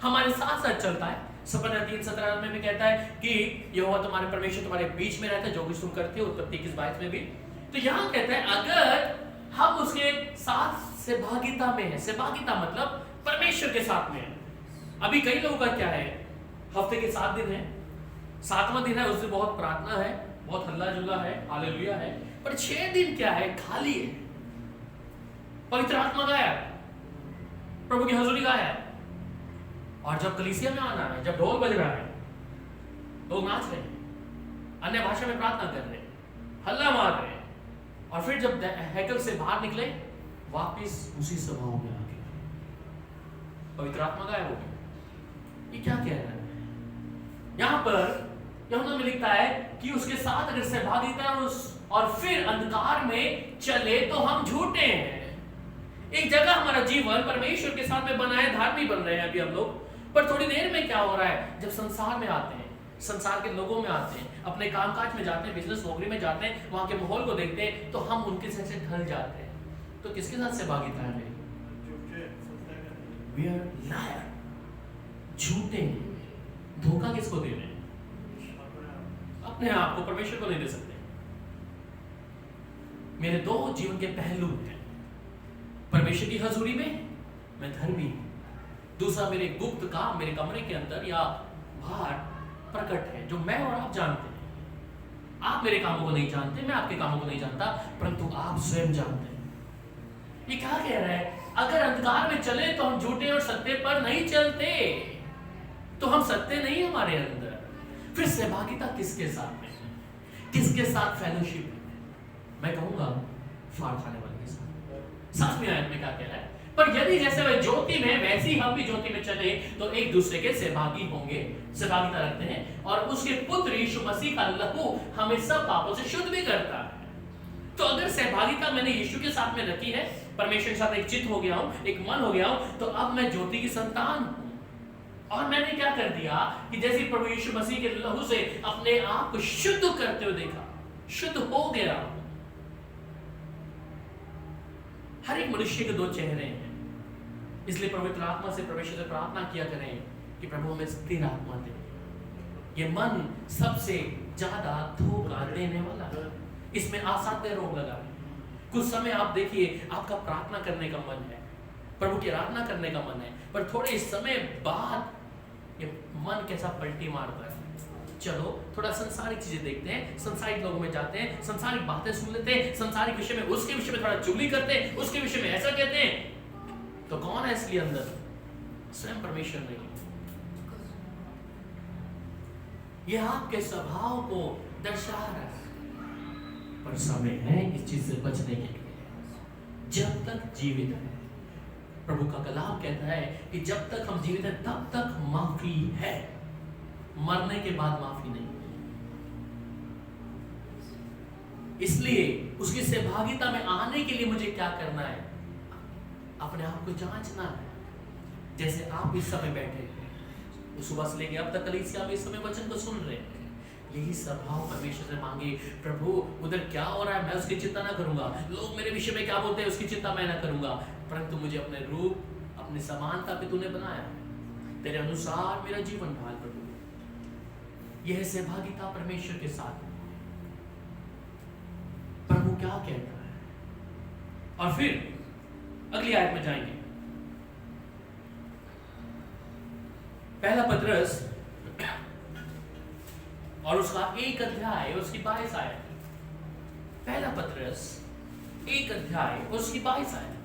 हमारे साथ साथ चलता है, सपना 3:17 में भी कहता है कि यहोवा तुम्हारे परमेश्वर तुम्हारे बीच में रहता है, जो कुछ तुम करते हो, उत्पत्ति 21:22 में भी। तो यहां कहता है अगर हम उसके साथ सहभागिता में है, सहभागिता मतलब परमेश्वर के साथ में है। अभी कई लोगों का क्या है, हफ्ते के 7 दिन है, 7वां दिन है, उस दिन बहुत प्रार्थना है, बहुत हल्ला जुल्ला है, हालेलुया है, पर 6 दिन क्या है? खाली है। पवित्र आत्मा गायब, प्रभु की हजूरी गायब। और जब कलीसिया में आना है, जब ढोल बज रहा है, लोग नाच रहे हैं, अन्य भाषा में प्रार्थना कर रहे हैं, हल्ला मार रहे हैं, और फिर जब हैकल से बाहर निकले वापस उसी स्वभाव में आ गए, पवित्र आत्मा गायब हो गई। ये क्या कह रहा है? यहां पर यूहन्ना में लिखता है कि उसके साथ अगर सहभागिता और फिर अंधकार में चले तो हम झूठे हैं। एक जगह हमारा जीवन परमेश्वर के साथ में बना है, धार्मिक बन रहे हैं अभी हम लोग, पर थोड़ी देर में क्या हो रहा है? जब संसार में आते हैं, संसार के लोगों में आते हैं, अपने कामकाज में जाते हैं, बिजनेस नौकरी में जाते हैं, वहां के माहौल को देखते हैं तो हम उनके से ढल जाते हैं। तो किसके साथ सहभागिता है मेरी? We are liar, झूठे हैं। धोखा किसको दे रहे हैं? अपने आप को, परमेश्वर को नहीं दे सकते। मेरे दो जीवन के पहलू हैं। परमेश्वर की हजूरी में मैं धर्मी हूं, दूसरा मेरे गुप्त काम मेरे कमरे के अंदर या बाहर प्रकट है, जो मैं और आप जानते हैं। आप मेरे कामों को नहीं जानते, मैं आपके कामों को नहीं जानता, परंतु आप स्वयं जानते हैं। ये क्या कह रहा है? अगर अंधकार में चले तो हम झूठे और सत्य पर नहीं चलते, तो हम सत्य नहीं हमारे अंदर। फिर सहभागिता किसके साथ में, किसके साथ फेलोशिप है? मैं कहूंगा फाड़ खाने वाले के साथ। साथ में आयत में क्या कह रहा है? पर यदि जैसे वह ज्योति में वैसे ही हम भी ज्योति में चले तो एक दूसरे के सहभागी होंगे। सहभागिता रखते हैं और उसके पुत्र यीशु मसीह का लहू हमें सब पापों से शुद्ध भी करता है। तो अगर सहभागिता मैंने यीशु के साथ में रखी है, परमेश्वर के साथ एक चित्त हो गया हूं, एक मन हो गया हूं, तो अब मैं ज्योति की संतान हूं। और मैंने क्या कर दिया कि जैसे प्रभु यीशु मसीह के लहू से अपने आप को शुद्ध करते हुए देखा, शुद्ध हो गया। हर एक मनुष्य के दो चेहरे हैं, इसलिए पवित्र आत्मा से परमेश्वर से प्रार्थना किया करें कि प्रभु हमें स्थिर आत्मा दे। ये मन सबसे ज्यादा धोखा देने वाला है, इसमें असाध्य रोग लगा है। कुछ समय आप देखिए, आपका प्रार्थना करने का मन है, प्रभु की आराधना करने का मन है, पर थोड़े समय बाद ये मन कैसा पलटी मारता है। चलो थोड़ा संसारिक चीजें देखते हैं, संसारिक लोगों में जाते हैं, संसारिक बातें सुन लेते हैं, संसारिक विषय में उसके विषय में थोड़ा चुगली करते हैं, उसके विषय में ऐसा कहते हैं। तो कौन है इसलिए अंदर? स्वयं परमेश्वर नहीं। यह आपके स्वभाव को दर्शा रहा है, पर समय है इस चीज से बचने के लिए। जब तक जीवित है, प्रभु का कलाम कहता है कि जब तक हम जीवित हैं तब तक माफी है, मरने के बाद माफी नहीं। इसलिए उसकी सहभागिता में आने के लिए मुझे क्या करना है? अपने आप को जांचना है। जैसे आप इस समय बैठे हैं, सुबह से लेकर अब तक कलीसिया में इस समय वचन को सुन रहे हैं, यही स्वभाव परमेश्वर से मांगे, प्रभु उधर क्या हो रहा है मैं उसकी चिंता ना करूंगा, लोग मेरे विषय में क्या बोलते हैं उसकी चिंता मैं ना करूंगा, परंतु मुझे अपने रूप, अपनी समानता पे तूने बनाया है, तेरे अनुसार मेरा जीवन ढाल प्रभु। यह सहभागिता परमेश्वर के साथ। प्रभु क्या कहता है? और फिर अगली आयत में जाएंगे। पहला पत्रस और उसका 1 अध्याय उसकी 22 आयत। पहला पत्रस 1 अध्याय उसकी 22 आयत।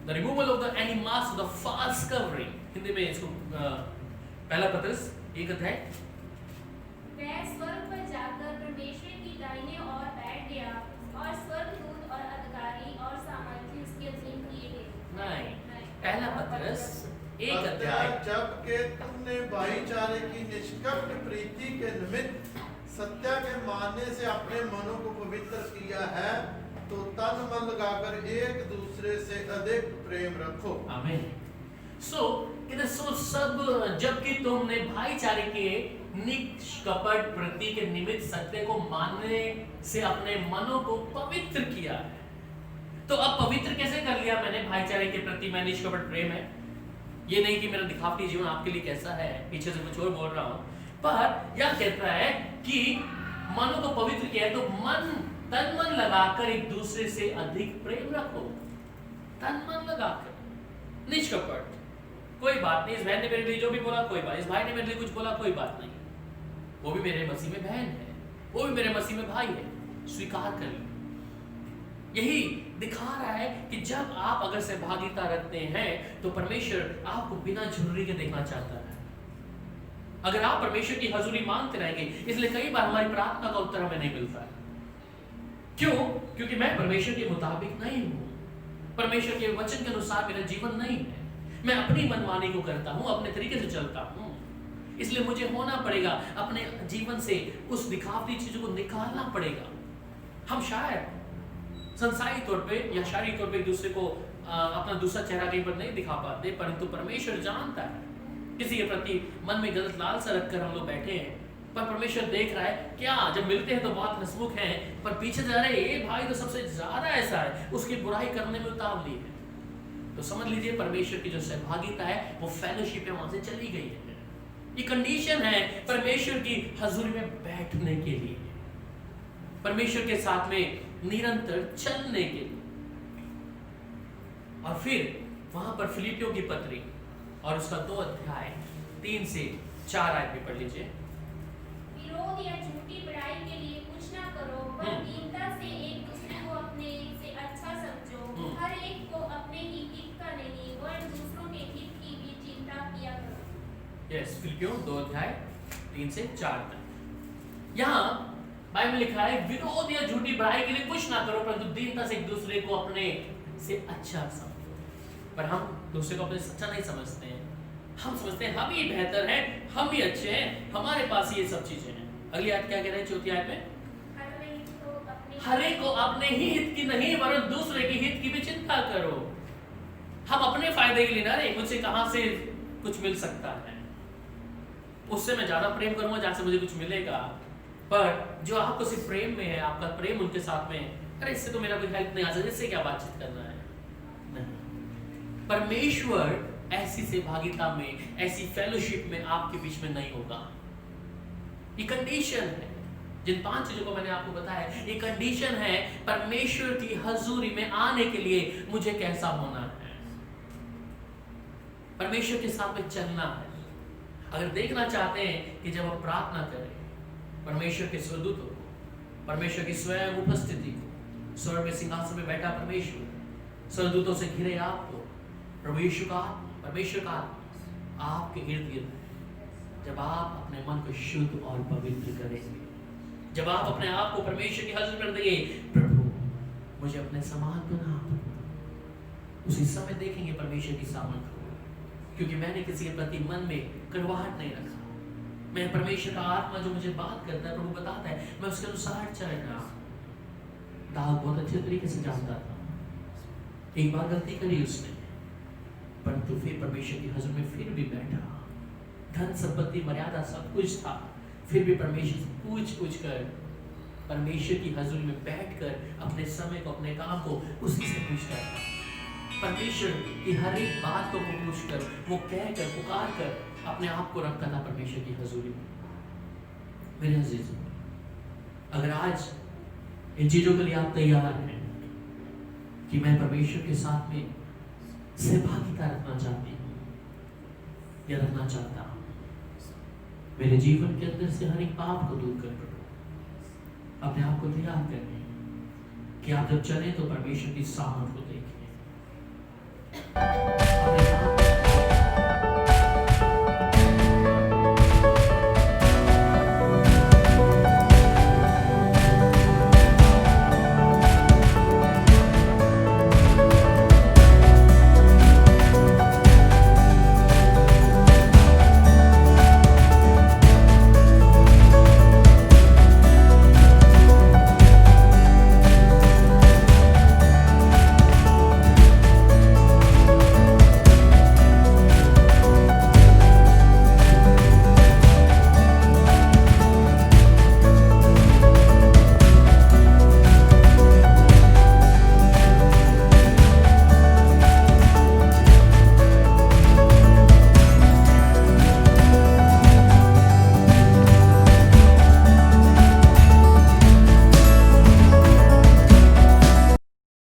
The removal of the any mask of the false covering, Hindi में इसको पहला पत्रस 1 अध्याय। वह स्वर्ग पर जाकर परमेश्वर की दाहिने ओर बैठ गया और स्वर्गदूत और अधिकारी और सामर्थी उसके अधीन किए गए। नहीं, पहला पत्रस 1 अध्याय। जबकि तुमने भाईचारे की निष्कपट प्रीति के निमित्त सत्य के मानने से अपने मनों को पवित्र किया है, तो तन मन लगाकर एक दूसरे से अधिक प्रेम रखो। आमीन। सब जबकि तुमने भाईचारे के निष्कपट प्रीति के निमित्त सत्य को मानने से अपने मनों को पवित्र किया है। तो अब पवित्र कैसे कर लिया मैंने? भाईचारे के प्रति मैं निष्कपट प्रेम है। ये नहीं कि मेरा दिखावटी जीवन आपके लिए कैसा है, पीछे से कुछ और बोल रहा हूं, पर यह कहता है कि मनों को पवित्र किया है, तो तन मन लगाकर एक दूसरे से अधिक प्रेम रखो। तन मन लगाकर, निष्कपट, कोई बात नहीं, इस बहन ने मेरे लिए जो भी बोला कोई बात, इस भाई ने मेरे लिए कुछ बोला कोई बात नहीं, वो भी मेरे मसीह में बहन है, वो भी मेरे मसीह में भाई है, स्वीकार कर लो। यही दिखा रहा है कि जब आप अगर सहभागिता रखते हैं तो परमेश्वर आपको बिना झुर्री के देखना चाहता है। अगर आप परमेश्वर की हजूरी मांगते रहेंगे, इसलिए कई बार हमारी प्रार्थना का उत्तर हमें नहीं मिलता है। क्यों? क्योंकि मैं परमेश्वर के मुताबिक नहीं हूं, परमेश्वर के वचन के अनुसार मेरा जीवन नहीं है, मैं अपनी मनमानी को करता हूं, अपने तरीके से चलता हूं। इसलिए मुझे होना पड़ेगा अपने जीवन से उस दिखावटी चीजों को निकालना पड़ेगा। हम शायद संसारिक तौर पे या शारीरिक तौर पे एक दूसरे को अपना दूसरा चेहरा कहीं पर नहीं दिखा पाते, परंतु परमेश्वर जानता है। किसी के प्रति मन में गलत लालसा रखकर हम लोग बैठे हैं, पर परमेश्वर देख रहा है क्या, जब मिलते हैं तो बहुत हंसमुख हैं, पर पीछे जा रहे ये भाई तो सबसे ज्यादा ऐसा है, उसकी बुराई करने में उतावली है। तो समझ लीजिए परमेश्वर की जो सहभागिता है वो फेलोशिप है, वहां से चली गई है। ये कंडीशन है परमेश्वर की हजूरी में बैठने के लिए। परमेश्वर के साथ में निरंतर चलने के लिए। और फिर वहां पर फिलिपियों की पत्री और उसका 2 अध्याय 3 से 4 आयत भी पढ़ लीजिए। विरोध या झूठी बड़ाई के लिए कुछ ना करो, पर दीनता से एक दूसरे को अपने से अच्छा समझो। हर एक को अपने ही हित का नहीं वरन दूसरों के हित की भी चिंता किया करो। यस, फिलिपियों 2 अध्याय 3 से 4 तक। यहाँ बाइबल लिखा है विरोध या झूठी बड़ाई के लिए कुछ ना करो, परंतु दीनता से एक दूसरे को अपने से अच्छा समझो। पर हम दूसरे को अपने से अच्छा नहीं समझते हैं। हम समझते हैं हम ही बेहतर हैं, हम ही अच्छे हैं, हमारे पास ये सब चीजें हैं। अगली आयत क्या कह रहे हैं? 4थी आयत में हर एक को अपने ही हित की नहीं वरन दूसरे के हित की भी चिंता करो। हम अपने फायदे के लिए ना रहे, मुझसे कहां से कुछ मिल सकता है, उससे मैं ज्यादा प्रेम करूंगा जहां से मुझे कुछ मिलेगा। पर जो आपको सिर्फ प्रेम में है, आपका प्रेम उनके साथ में, अरे इससे तो मेरा कोई हेल्प नहीं आ सकता, इससे क्या बातचीत करना है? नहीं। परमेश्वर ऐसी सहभागिता में, ऐसी फेलोशिप में आपके बीच में नहीं होगा। ये कंडीशन है। जिन 5 चीजों को मैंने आपको बताया, ये कंडीशन है परमेश्वर की हजूरी में आने के लिए मुझे कैसा होना है, परमेश्वर के साथ में चलना है। अगर देखना चाहते हैं कि जब आप प्रार्थना करें परमेश्वर के स्वदूतों को, परमेश्वर की स्वयं उपस्थिति को, स्वर्ग में सिंहासन में बैठा परमेश्वर, स्वदूतों से घिरे आपको, प्रभु यीशु का परमेश्वर का आपके इर्द गिर्द है। जब आप अपने मन को शुद्ध और पवित्र करेंगे, जब आप अपने आप को परमेश्वर की हजूर कर देंगे, प्रभु मुझे अपने समान बना, उसी समय देखेंगे परमेश्वर की सामर्थ को, क्योंकि मैंने किसी के प्रति मन में कड़वाहट नहीं रखा। मैं परमेश्वर का आत्मा जो मुझे बात करता है, प्रभु बताता है, मैं उसके अनुसार चल रहा। दाऊद बहुत अच्छे तरीके से जानता था, एक बार गलती करी उसने, परंतु फिर परमेश्वर की हजूर में फिर भी बैठा। धन संपत्ति मर्यादा सब कुछ था, फिर भी परमेश्वर से पूछ कर, परमेश्वर की हजूर में बैठकर अपने समय को, अपने काम को उसी से पूछता था। परमेश्वर की हर एक बात को पूछकर, वो कहकर, पुकार कर अपने आप को रखता था परमेश्वर की हजूरी में। मेरे अजीजों, अगर आज इन चीजों के लिए आप तैयार हैं कि मैं परमेश्वर के साथ में सहभागिता रखना चाहती हूँ या रखना चाहता हूँ, मेरे जीवन के अंदर से हर एक पाप को दूर कर दो, अपने आप को तैयार करने कि आप जब चले तो परमेश्वर की सामर्थ को देखें।